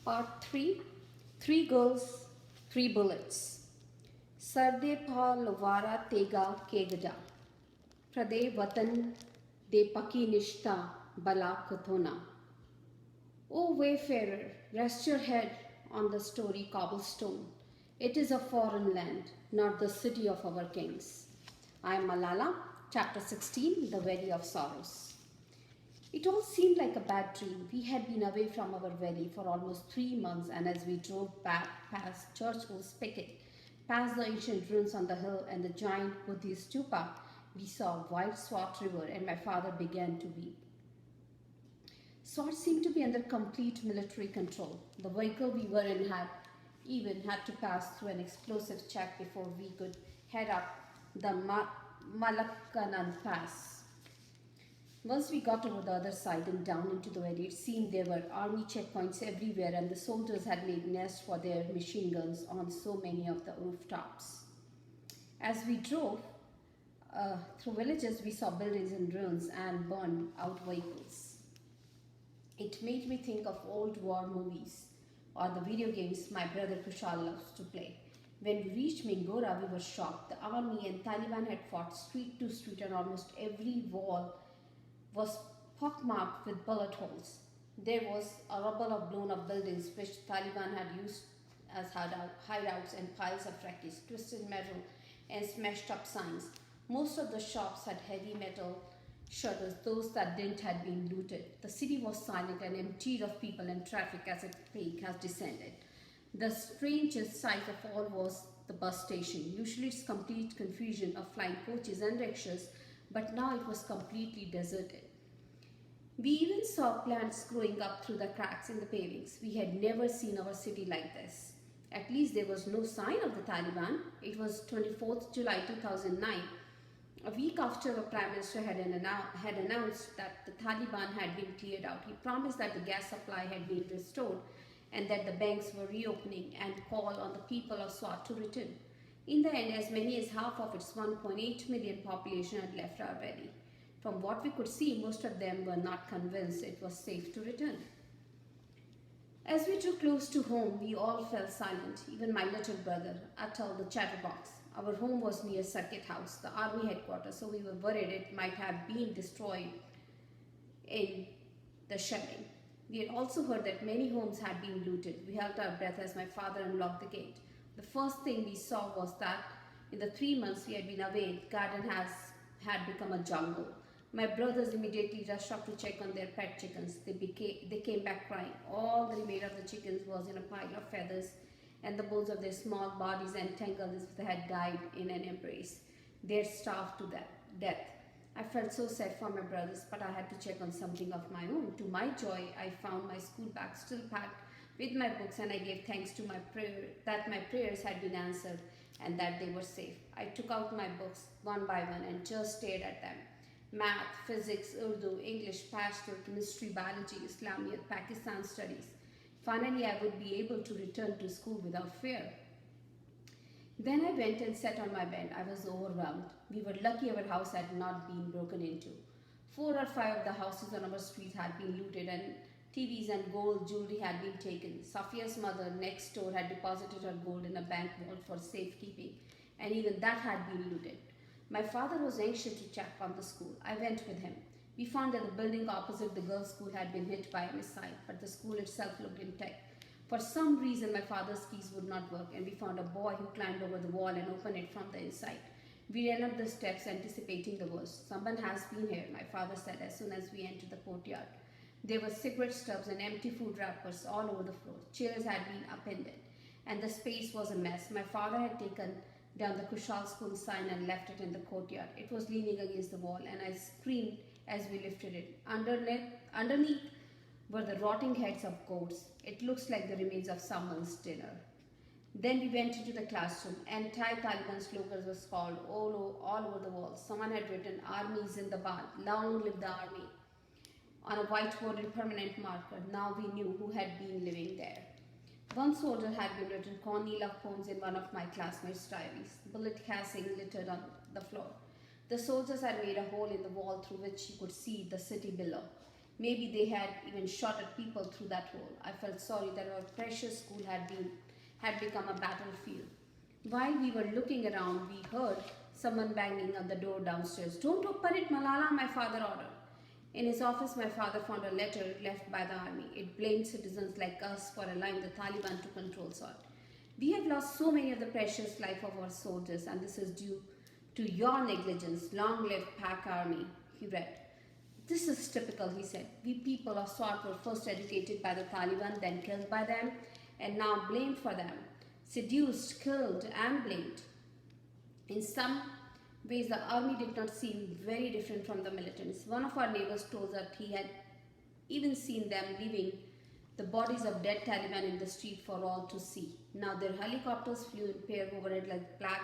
Part 3. Three Girls, Three Bullets. Sarde pa lovara tega kegada. Prade watan de paki nishta bala kathona. O wayfarer, rest your head on the story cobblestone. It is a foreign land, not the city of our kings. I am Malala, chapter 16, The Valley of Sorrows. It all seemed like a bad dream. We had been away from our valley for almost 3 months, and as we drove back past Churchill's Picket, past the ancient ruins on the hill and the giant Buddhist stupa, we saw wide Swat River, and my father began to weep. Swat seemed to be under complete military control. The vehicle we were in had even had to pass through an explosive check before we could head up the Malakkanan Pass. Once we got over the other side and down into the valley, it seemed there were army checkpoints everywhere, and the soldiers had made nests for their machine guns on so many of the rooftops. As we drove through villages, we saw buildings in ruins and burned out vehicles. It made me think of old war movies or the video games my brother Kushal loves to play. When we reached Mingora, we were shocked. The army and Taliban had fought street to street, and almost every wall was pockmarked with bullet holes. There was a rubble of blown up buildings which Taliban had used as hideouts, and piles of wreckage, twisted metal, and smashed up signs. Most of the shops had heavy metal shutters, those that didn't had been looted. The city was silent and emptied of people and traffic as its peak has descended. The strangest sight of all was the bus station. Usually it's complete confusion of flying coaches and rickshaws, but now it was completely deserted. We even saw plants growing up through the cracks in the pavings. We had never seen our city like this. At least there was no sign of the Taliban. It was 24th July 2009, a week after the Prime Minister had announced that the Taliban had been cleared out. He promised that the gas supply had been restored and that the banks were reopening, and called on the people of Swat to return. In the end, as many as half of its 1.8 million population had left our valley. From what we could see, most of them were not convinced it was safe to return. As we drew close to home, we all fell silent, even my little brother, Atal the chatterbox. Our home was near Circuit House, the army headquarters, so we were worried it might have been destroyed in the shelling. We had also heard that many homes had been looted. We held our breath as my father unlocked the gate. The first thing we saw was that in the 3 months we had been away, the garden had become a jungle. My brothers immediately rushed up to check on their pet chickens. They came back crying. All the remainder of the chickens was in a pile of feathers, and the bones of their small bodies entangled as if they had died in an embrace. They had starved to death. I felt so sad for my brothers, but I had to check on something of my own. To my joy, I found my school bag still packed with my books, and I gave thanks to that my prayers had been answered and that they were safe. I took out my books one by one and just stared at them. Math, physics, Urdu, English, Pashto, chemistry, biology, Islamiyat, Pakistan studies. Finally, I would be able to return to school without fear. Then I went and sat on my bed. I was overwhelmed. We were lucky our house had not been broken into. 4 or 5 of the houses on our street had been looted, and TVs and gold jewelry had been taken. Safia's mother next door had deposited her gold in a bank vault for safekeeping, and even that had been looted. My father was anxious to check on the school. I went with him. We found that the building opposite the girls' school had been hit by a missile, but the school itself looked intact. For some reason, my father's keys would not work, and we found a boy who climbed over the wall and opened it from the inside. We ran up the steps, anticipating the worst. Someone has been here, my father said as soon as we entered the courtyard. There were cigarette stubs and empty food wrappers all over the floor. Chairs had been upended, and the space was a mess. My father had taken down the Kushal school sign and left it in the courtyard. It was leaning against the wall, and I screamed as we lifted it. Underneath were the rotting heads of goats. It looks like the remains of someone's dinner. Then we went into the classroom. Anti-Taliban slogans were scrawled all over the walls. Someone had written, "Army Zindabad, long live the army," on a whiteboard in permanent marker. Now we knew who had been living there. One soldier had been written corny love poems in one of my classmates' diaries. Bullet casing littered on the floor. The soldiers had made a hole in the wall through which you could see the city below. Maybe they had even shot at people through that hole. I felt sorry that our precious school had become a battlefield. While we were looking around, we heard someone banging on the door downstairs. Don't open it, Malala, my father ordered. In his office, my father found a letter left by the army. It blamed citizens like us for allowing the Taliban to control Swat. We have lost so many of the precious life of our soldiers, and this is due to your negligence. Long live Pak Army, he read. This is typical, he said. We people of Swat were first educated by the Taliban, then killed by them, and now blamed for them. Seduced, killed, and blamed. In some ways, the army did not seem very different from the militants. One of our neighbors told us that he had even seen them leaving the bodies of dead Taliban in the street for all to see. Now their helicopters flew in pair overhead like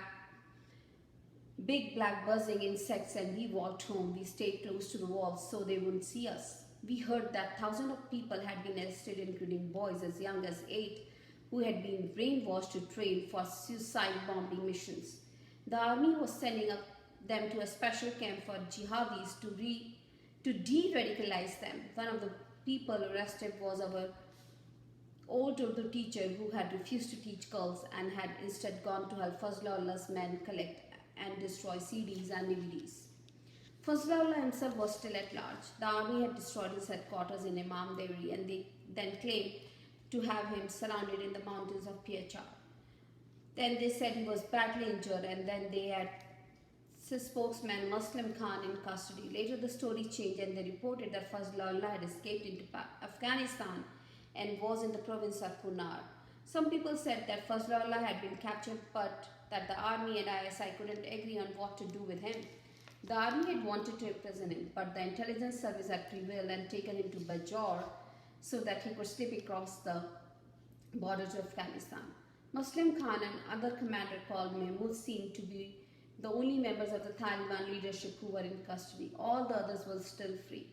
big black buzzing insects, and we walked home. We stayed close to the walls so they wouldn't see us. We heard that thousands of people had been arrested, including boys as young as 8, who had been brainwashed to train for suicide bombing missions. The army was sending them to a special camp for jihadis to de-radicalize them. One of the people arrested was our old Urdu teacher who had refused to teach girls and had instead gone to help Fazlullah's men collect and destroy CDs and DVDs. Fazlullah himself was still at large. The army had destroyed his headquarters in Imam Devi, and they then claimed to have him surrounded in the mountains of Piachar. Then they said he was badly injured, and then they had his spokesman Muslim Khan in custody. Later the story changed, and they reported that Fazlullah had escaped into Afghanistan and was in the province of Kunar. Some people said that Fazlullah had been captured, but that the army and ISI couldn't agree on what to do with him. The army had wanted to imprison him, but the intelligence service had prevailed and taken him to Bajor so that he could slip across the border to Afghanistan. Muslim Khan and other commander called Mahmud seemed to be the only members of the Taliban leadership who were in custody. All the others were still free.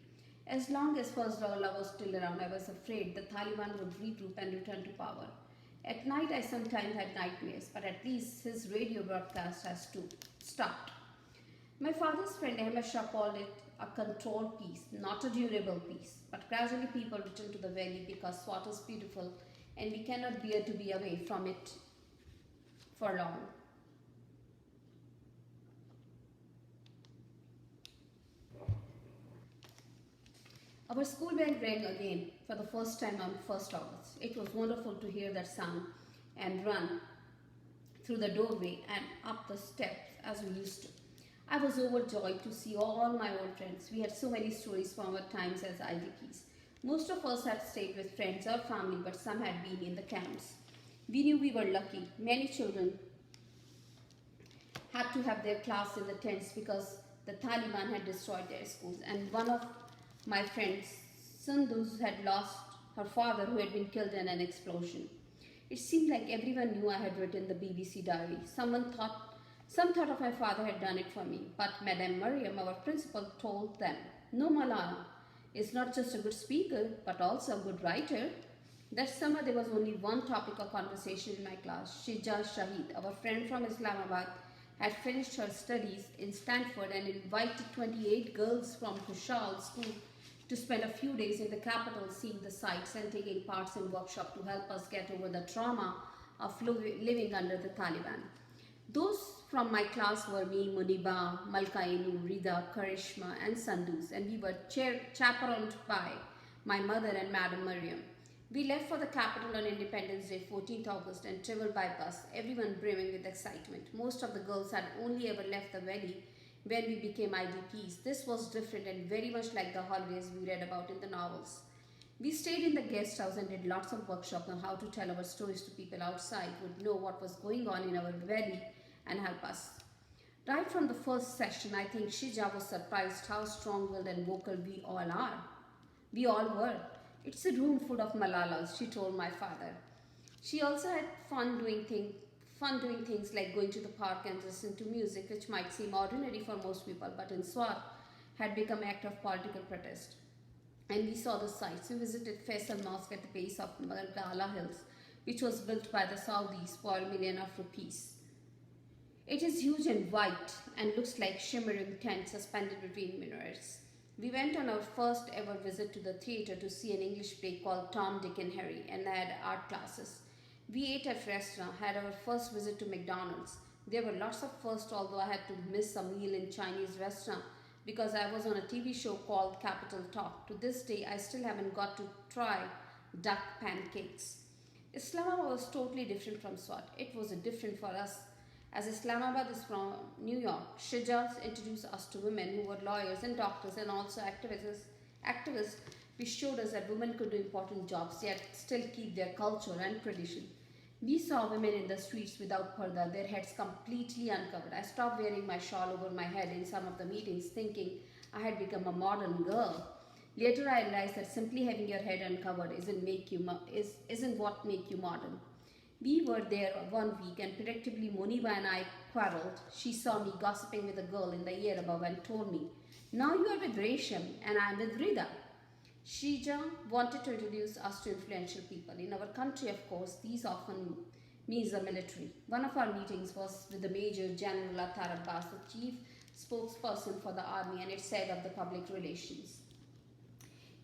As long as Fazlullah was still around, I was afraid the Taliban would regroup and return to power. At night, I sometimes had nightmares, but at least his radio broadcast has stopped. My father's friend Ahmed Shah called it a controlled peace, not a durable peace. But gradually people returned to the valley because Swat is beautiful and we cannot bear to be away from it for long. Our school bell rang again for the first time on 1st August. It was wonderful to hear that sound and run through the doorway and up the steps as we used to. I was overjoyed to see all my old friends. We had so many stories from our times as IDPs. Most of us had stayed with friends or family, but some had been in the camps. We knew we were lucky. Many children had to have their class in the tents because the Taliban had destroyed their schools, and one of my friend Sindhu had lost her father who had been killed in an explosion. It seemed like everyone knew I had written the BBC diary. Some thought of my father had done it for me, but Madame Mariam, our principal, told them, no, Malala is not just a good speaker, but also a good writer. That summer there was only one topic of conversation in my class. Shija Shahid, our friend from Islamabad, had finished her studies in Stanford and invited 28 girls from Kushal school to spend a few days in the capital seeing the sights and taking parts in workshop to help us get over the trauma of living under the Taliban. Those from my class were me, Muniba, Malka Inu, Rida, Karishma and Sandus, and we were chaperoned by my mother and Madam Mariam. We left for the capital on Independence Day, 14th August, and traveled by bus, everyone brimming with excitement. Most of the girls had only ever left the valley when we became IDPs. This was different and very much like the holidays we read about in the novels. We stayed in the guest house and did lots of workshops on how to tell our stories to people outside who would know what was going on in our valley and help us. Right from the first session, I think Shija was surprised how strong-willed and vocal we all are. We all were. It's a room full of Malalas, she told my father. She also had fun doing things like going to the park and listening to music, which might seem ordinary for most people, but in Swat had become an act of political protest. And we saw the sights. We visited Faisal Mosque at the base of Margala Hills, which was built by the Saudis for $1 million of rupees. It is huge and white and looks like shimmering tents suspended between minarets. We went on our first ever visit to the theatre to see an English play called Tom, Dick and Harry and had art classes. We ate at restaurant, had our first visit to McDonald's. There were lots of firsts, although I had to miss a meal in Chinese restaurant because I was on a TV show called Capital Talk. To this day, I still haven't got to try duck pancakes. Islamabad was totally different from Swat. It was different for us. As Islamabad is from New York, Shijaz introduced us to women who were lawyers and doctors and also activists, which showed us that women could do important jobs yet still keep their culture and tradition. We saw women in the streets without parda, their heads completely uncovered. I stopped wearing my shawl over my head in some of the meetings, thinking I had become a modern girl. Later, I realized that simply having your head uncovered isn't what make you modern. We were there 1 week and predictably Moniba and I quarreled. She saw me gossiping with a girl in the year above and told me, "Now you are with Resham and I am with Rida." Shija wanted to introduce us to influential people. In our country, of course, these often means the military. One of our meetings was with the Major General Attar Abbas, the chief spokesperson for the army, and its head of the public relations.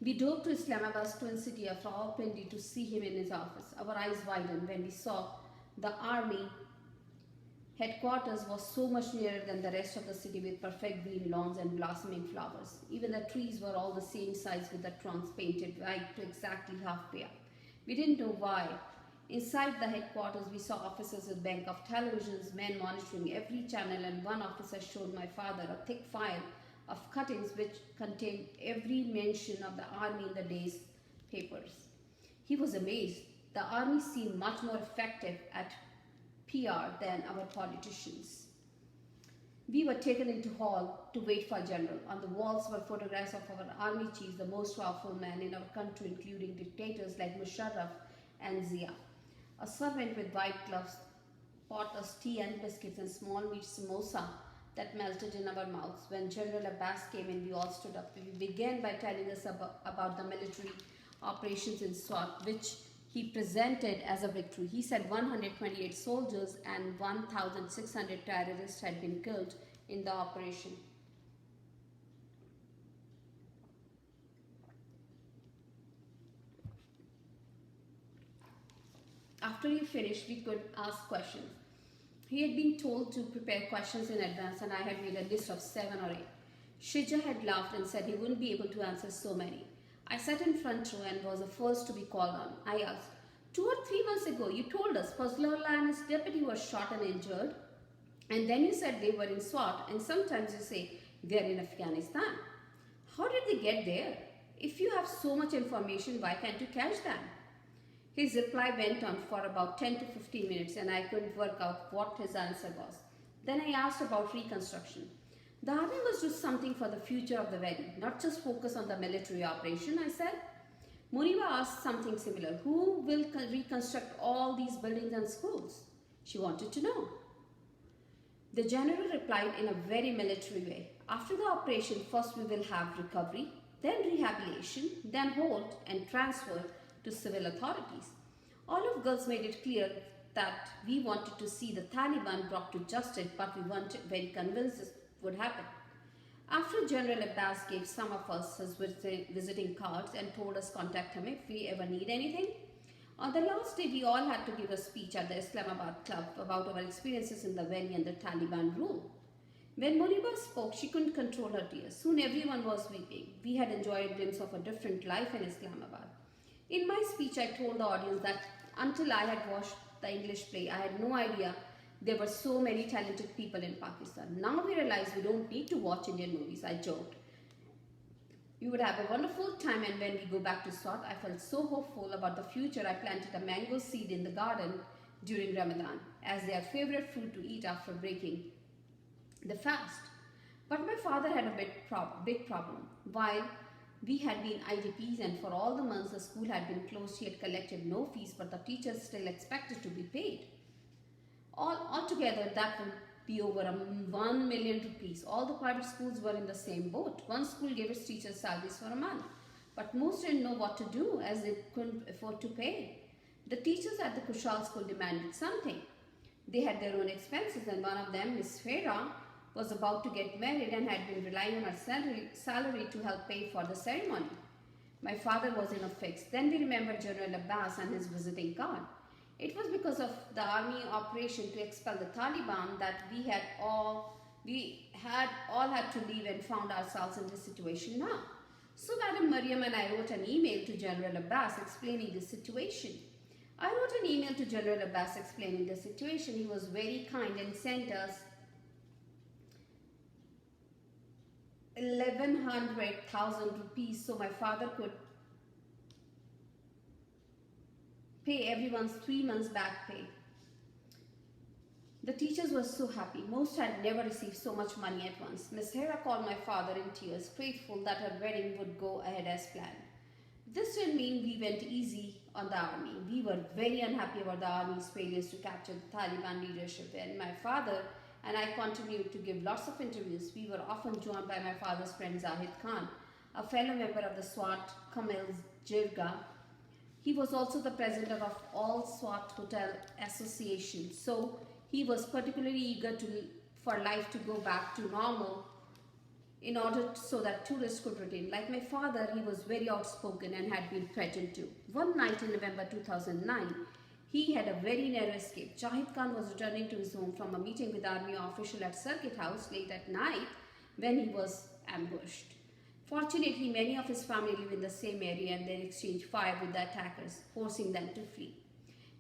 We drove to Islamabad's twin city of Rawalpindi to see him in his office. Our eyes widened when we saw the army headquarters was so much nearer than the rest of the city with perfect green lawns and blossoming flowers. Even the trees were all the same size with the trunks painted white to exactly halfway up. We didn't know why. Inside the headquarters, we saw officers with bank of televisions, men monitoring every channel, and one officer showed my father a thick file of cuttings which contained every mention of the army in the day's papers. He was amazed. The army seemed much more effective at PR than our politicians. We were taken into hall to wait for general. On the walls were photographs of our army chiefs, the most powerful men in our country, including dictators like Musharraf and Zia. A servant with white gloves brought us tea and biscuits and small meat samosa that melted in our mouths. When General Abbas came in, we all stood up. He began by telling us about the military operations in Swat, which he presented as a victory. He said 128 soldiers and 1,600 terrorists had been killed in the operation. After he finished, we could ask questions. He had been told to prepare questions in advance, and I had made a list of 7 or 8. Shija had laughed and said he wouldn't be able to answer so many. I sat in front row and was the first to be called on. I asked, 2 or 3 months ago, you told us Fazlullah and his deputy were shot and injured, and then you said they were in SWAT, and sometimes you say they're in Afghanistan. How did they get there? If you have so much information, why can't you catch them? His reply went on for about 10 to 15 minutes and I couldn't work out what his answer was. Then I asked about reconstruction. The army must do something for the future of the valley, not just focus on the military operation, I said. Muniba asked something similar. Who will reconstruct all these buildings and schools? She wanted to know. The general replied in a very military way. After the operation, first we will have recovery, then rehabilitation, then hold and transfer to civil authorities. All of girls made it clear that we wanted to see the Taliban brought to justice, but we weren't very convinced this would happen. After General Abbas gave some of us his visiting cards and told us contact him if we ever need anything, on the last day we all had to give a speech at the Islamabad club about our experiences in the valley and the Taliban rule. When Muniba spoke, she couldn't control her tears. Soon everyone was weeping. We had enjoyed a glimpse of a different life in Islamabad. In my speech, I told the audience that until I had watched the English play, I had no idea there were so many talented people in Pakistan. Now we realize we don't need to watch Indian movies, I joked. We would have a wonderful time, and when we go back to Swat, I felt so hopeful about the future. I planted a mango seed in the garden during Ramadan, as their favorite fruit to eat after breaking the fast. But my father had a big problem. While we had been IDPs and for all the months the school had been closed, he had collected no fees, but the teachers still expected to be paid. Altogether, that would be over 1 million rupees. All the private schools were in the same boat. One school gave its teachers salaries for a month, but most didn't know what to do as they couldn't afford to pay. The teachers at the Kushal school demanded something. They had their own expenses, and one of them, Miss Farah, was about to get married and had been relying on her salary to help pay for the ceremony. My father was in a fix. Then we remembered General Abbas and his visiting card. It was because of the army operation to expel the Taliban that we had all had to leave and found ourselves in this situation now. So Madam Mariam and I wrote an email to General Abbas explaining the situation. I wrote an email to General Abbas explaining the situation. He was very kind and sent us 1100,000 rupees so my father could pay everyone's 3 months back pay. The teachers were so happy. Most had never received so much money at once. Miss Hera called my father in tears, grateful that her wedding would go ahead as planned. This didn't mean we went easy on the army. We were very unhappy about the army's failures to capture the Taliban leadership, and my father and I continued to give lots of interviews. We were often joined by my father's friend Zahid Khan, a fellow member of the SWAT Kamil Jirga. He was also the president of All SWAT Hotel Association, so he was particularly eager for life to go back to normal in order so that tourists could return. Like my father, he was very outspoken and had been threatened too. One night in November 2009, he had a very narrow escape. Jahid Khan was returning to his home from a meeting with army official at Circuit House late at night when he was ambushed. Fortunately, many of his family live in the same area and they exchanged fire with the attackers, forcing them to flee.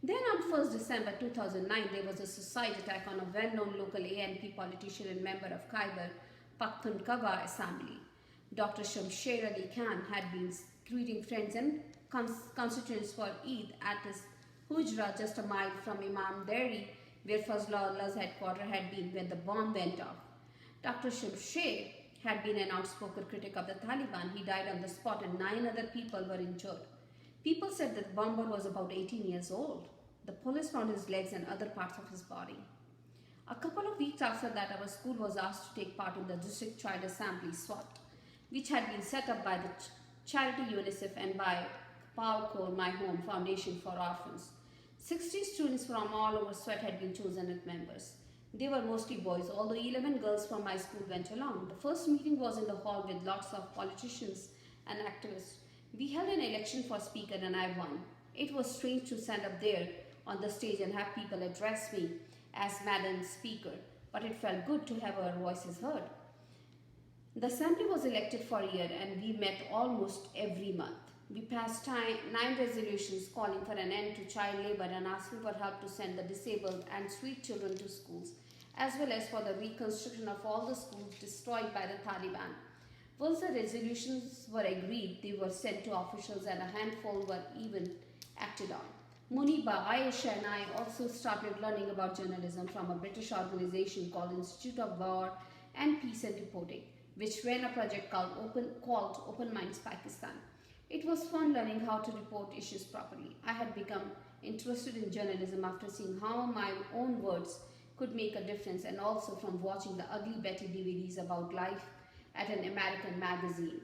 Then on 1st December 2009, there was a suicide attack on a well-known local ANP politician and member of Khyber Pakhtunkhwa Assembly. Dr. Shamsher Ali Khan had been greeting friends and constituents for Eid at his Hujra just a mile from Imam Dari, where Fazlullah Allah's headquarters had been when the bomb went off. Dr. Shamsher had been an outspoken critic of the Taliban. He died on the spot and 9 other people were injured. People said that the bomber was about 18 years old. The police found his legs and other parts of his body. A couple of weeks after that, our school was asked to take part in the District Child Assembly SWAT, which had been set up by the charity UNICEF and by PowerCore My Home Foundation for Orphans. 60 students from all over SWAT had been chosen as members. They were mostly boys, although 11 girls from my school went along. The first meeting was in the hall with lots of politicians and activists. We held an election for speaker and I won. It was strange to stand up there on the stage and have people address me as Madam Speaker, but it felt good to have our voices heard. The assembly was elected for a year and we met almost every month. We passed 9 resolutions calling for an end to child labor and asking for help to send the disabled and street children to schools, as well as for the reconstruction of all the schools destroyed by the Taliban. Once the resolutions were agreed, they were sent to officials and a handful were even acted on. Muniba, Aisha and I also started learning about journalism from a British organization called Institute of War and Peace and Reporting, which ran a project called Open Minds Pakistan. It was fun learning how to report issues properly. I had become interested in journalism after seeing how my own words could make a difference and also from watching the Ugly Betty DVDs about life at an American magazine.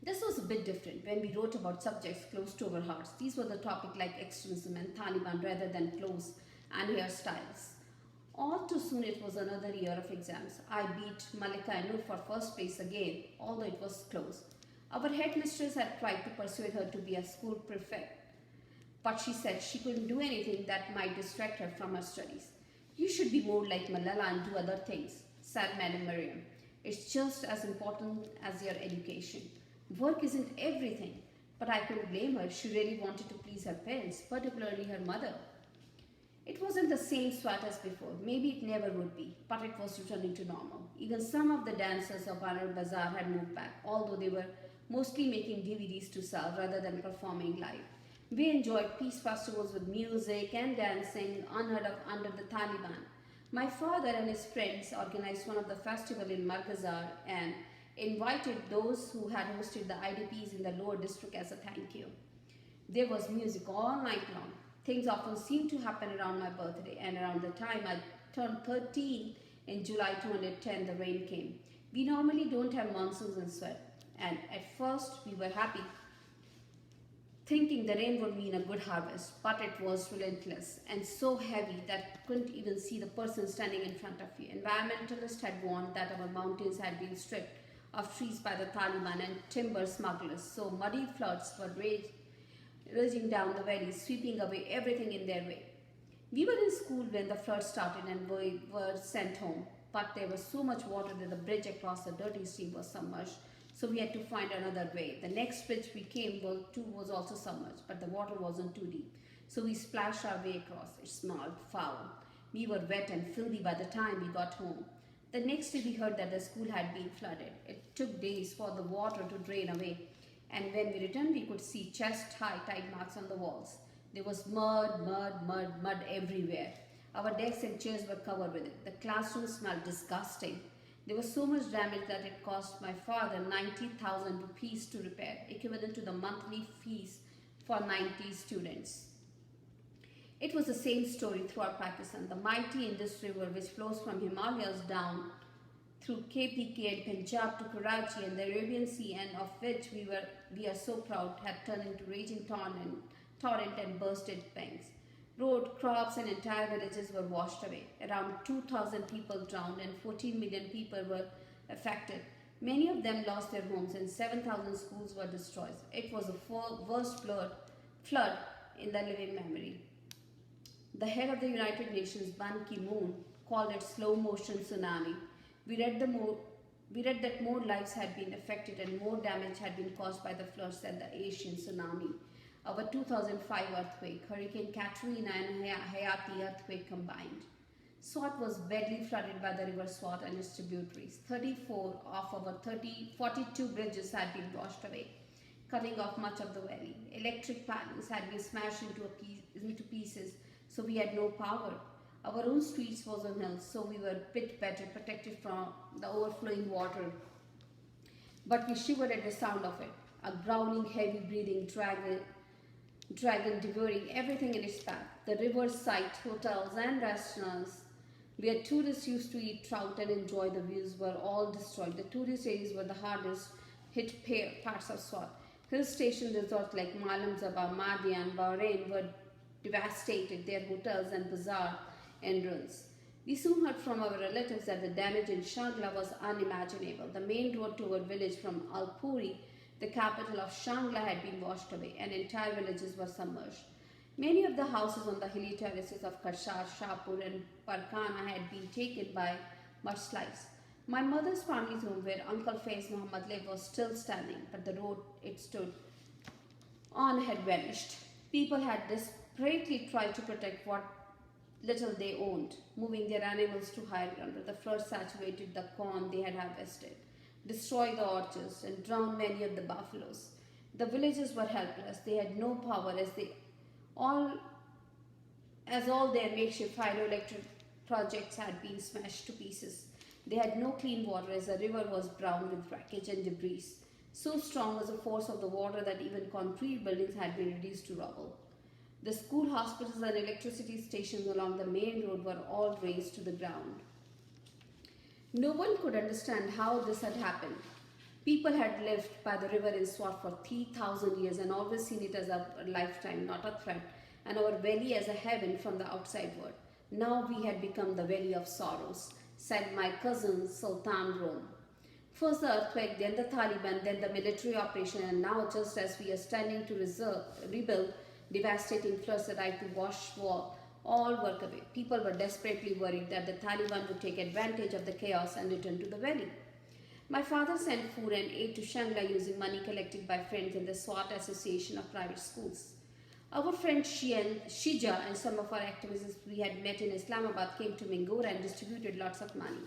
This was a bit different when we wrote about subjects close to our hearts. These were the topics like extremism and Taliban rather than clothes and hairstyles. All too soon it was another year of exams. I beat Malika and Noor for first place again, although it was close. Our headmistress had tried to persuade her to be a school prefect, but she said she couldn't do anything that might distract her from her studies. You should be more like Malala and do other things, said Madam Mariam. It's just as important as your education. Work isn't everything, but I couldn't blame her. She really wanted to please her parents, particularly her mother. It wasn't the same SWAT as before. Maybe it never would be, but it was returning to normal. Even some of the dancers of Anar Bazaar had moved back, although they were mostly making DVDs to sell rather than performing live. We enjoyed peace festivals with music and dancing unheard of under the Taliban. My father and his friends organized one of the festivals in Markazar and invited those who had hosted the IDPs in the lower district as a thank you. There was music all night long. Things often seemed to happen around my birthday, and around the time I turned 13 in July 2010, the rain came. We normally don't have monsoons in Sweden, and at first we were happy. thinking the rain would mean a good harvest, but it was relentless and so heavy that you couldn't even see the person standing in front of you. Environmentalists had warned that our mountains had been stripped of trees by the Taliban and timber smugglers, so muddy floods were raging down the valley, sweeping away everything in their way. We were in school when the flood started and we were sent home, but there was so much water that the bridge across the dirty stream was submerged, so we had to find another way. The next bridge we came to was also submerged, but the water wasn't too deep, so we splashed our way across. It smelled foul. We were wet and filthy by the time we got home. The next day we heard that the school had been flooded. It took days for the water to drain away, and when we returned we could see chest-high tide marks on the walls. There was mud everywhere. Our desks and chairs were covered with it. The classroom smelled disgusting. There was so much damage that it cost my father 90,000 rupees to repair, equivalent to the monthly fees for 90 students. It was the same story throughout Pakistan. The mighty Indus River, which flows from Himalayas down through KPK and Punjab to Karachi and the Arabian Sea, and of which we are so proud, had turned into raging torrent and burst its banks. Road, crops, and entire villages were washed away. Around 2,000 people drowned and 14 million people were affected. Many of them lost their homes and 7,000 schools were destroyed. It was the worst flood in the living memory. The head of the United Nations, Ban Ki-moon, called it slow motion tsunami. We read that more lives had been affected and more damage had been caused by the floods than the Asian tsunami. Our 2005 earthquake, Hurricane Katrina and Hayati earthquake combined. Swat was badly flooded by the river Swat and its tributaries. 34 of our 42 bridges had been washed away, cutting off much of the valley. Electric panels had been smashed into pieces, so we had no power. Our own streets was on hills, so we were a bit better protected from the overflowing water. But we shivered at the sound of it, a growling, heavy-breathing dragon devouring everything in its path. The riverside hotels and restaurants where tourists used to eat trout and enjoy the views were all destroyed. The tourist areas were the hardest hit parts of Swat. Hill station resorts like Malam Zaba, Madian, Bahrain were devastated, their hotels and bazaar in ruins. We soon heard from our relatives that the damage in Shangla was unimaginable. The main road to our village from Alpuri, the capital of Shangla, had been washed away and entire villages were submerged. Many of the houses on the hilly terraces of Karshar, Shahpur and Parkana had been taken by mudslides. My mother's family's home, where Uncle Faiz Muhammad lived, was still standing, but the road it stood on had vanished. People had desperately tried to protect what little they owned, moving their animals to higher ground, but the flood saturated the corn they had harvested, destroyed the orchards, and drowned many of the buffaloes. The villagers were helpless. They had no power all their makeshift hydroelectric projects had been smashed to pieces. They had no clean water as the river was brown with wreckage and debris. So strong was the force of the water that even concrete buildings had been reduced to rubble. The school, hospitals, and electricity stations along the main road were all razed to the ground. No one could understand how this had happened. People had lived by the river in Swat for 3,000 years and always seen it as a lifetime, not a threat, and our valley as a heaven from the outside world. Now we had become the valley of sorrows, said my cousin Sultan Rome. First the earthquake, then the Taliban, then the military operation, and now just as we are standing to rebuild, devastating floods arrived to wash all work away. People were desperately worried that the Taliban would take advantage of the chaos and return to the valley. My father sent food and aid to Shangla using money collected by friends in the SWAT Association of Private Schools. Our friend Shija and some of our activists we had met in Islamabad came to Mingora and distributed lots of money.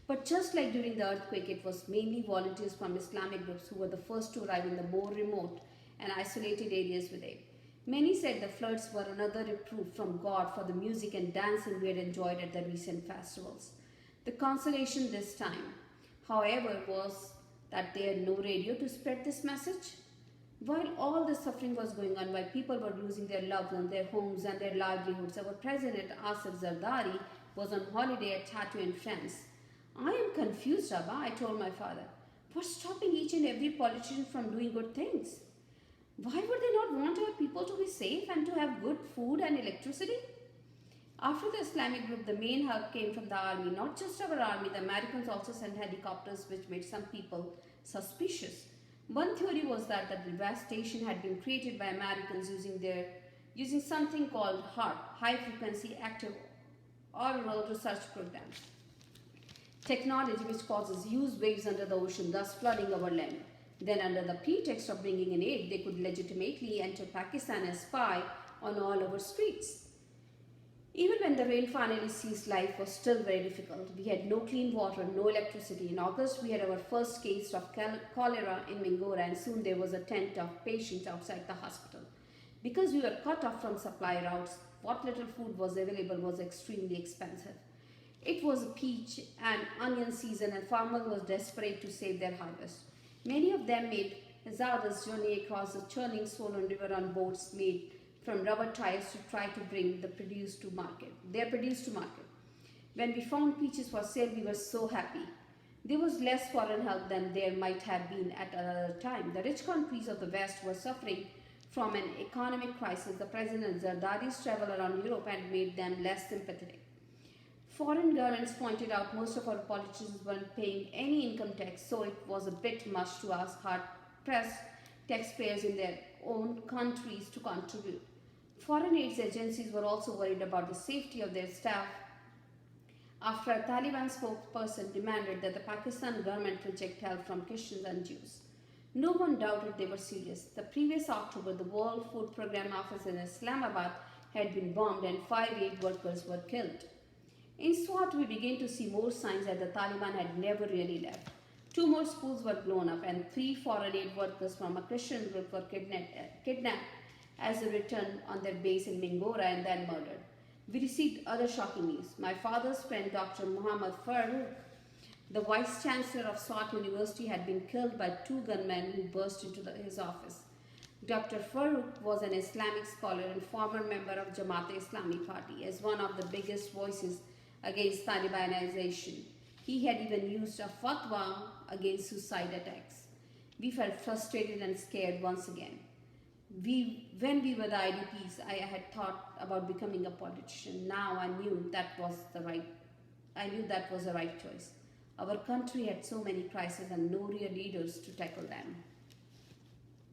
But just like during the earthquake, it was mainly volunteers from Islamic groups who were the first to arrive in the more remote and isolated areas with aid. Many said the floods were another reproof from God for the music and dancing we had enjoyed at the recent festivals. The consolation this time, however, was that they had no radio to spread this message. While all this suffering was going on, while people were losing their loved ones, their homes and their livelihoods, our president Asif Zardari was on holiday at Tatu in France. I am confused, Rabba, I told my father. What's stopping each and every politician from doing good things? Why would they not want our people to be safe and to have good food and electricity? After the Islamic group, the main help came from the army. Not just our army, the Americans also sent helicopters, which made some people suspicious. One theory was that the devastation had been created by Americans using something called HAARP, High Frequency Active Auroral Research Program, technology which causes huge waves under the ocean, thus flooding our land. Then, under the pretext of bringing in aid, they could legitimately enter Pakistan and spy on all our streets. Even when the rain finally ceased, life was still very difficult. We had no clean water, no electricity. In August, we had our first case of cholera in Mingora, and soon there was a tent of patients outside the hospital. Because we were cut off from supply routes, what little food was available was extremely expensive. It was peach and onion season, and farmers were desperate to save their harvest. Many of them made hazardous journey across the churning swollen river on boats made from rubber tires to try to bring their produce to market. When we found peaches for sale, we were so happy. There was less foreign help than there might have been at another time. The rich countries of the West were suffering from an economic crisis. The President Zardari's travel around Europe had made them less sympathetic. Foreign governments pointed out most of our politicians weren't paying any income tax, so it was a bit much to ask hard-pressed taxpayers in their own countries to contribute. Foreign aid agencies were also worried about the safety of their staff after a Taliban spokesperson demanded that the Pakistan government reject help from Christians and Jews. No one doubted they were serious. The previous October, the World Food Programme office in Islamabad had been bombed and 5 aid workers were killed. In Swat, we began to see more signs that the Taliban had never really left. 2 more schools were blown up and 3 foreign aid workers from a Christian group were kidnapped as they returned on their base in Mingora and then murdered. We received other shocking news. My father's friend, Dr. Muhammad Farooq, the vice chancellor of Swat University, had been killed by 2 gunmen who burst into his office. Dr. Farooq was an Islamic scholar and former member of Jamaat-e-Islami Party. As one of the biggest voices against Talibanization, he had even used a fatwa against suicide attacks. We felt frustrated and scared once again. When we were the IDPs, I had thought about becoming a politician. Now I knew that was the right choice. Our country had so many crises and no real leaders to tackle them.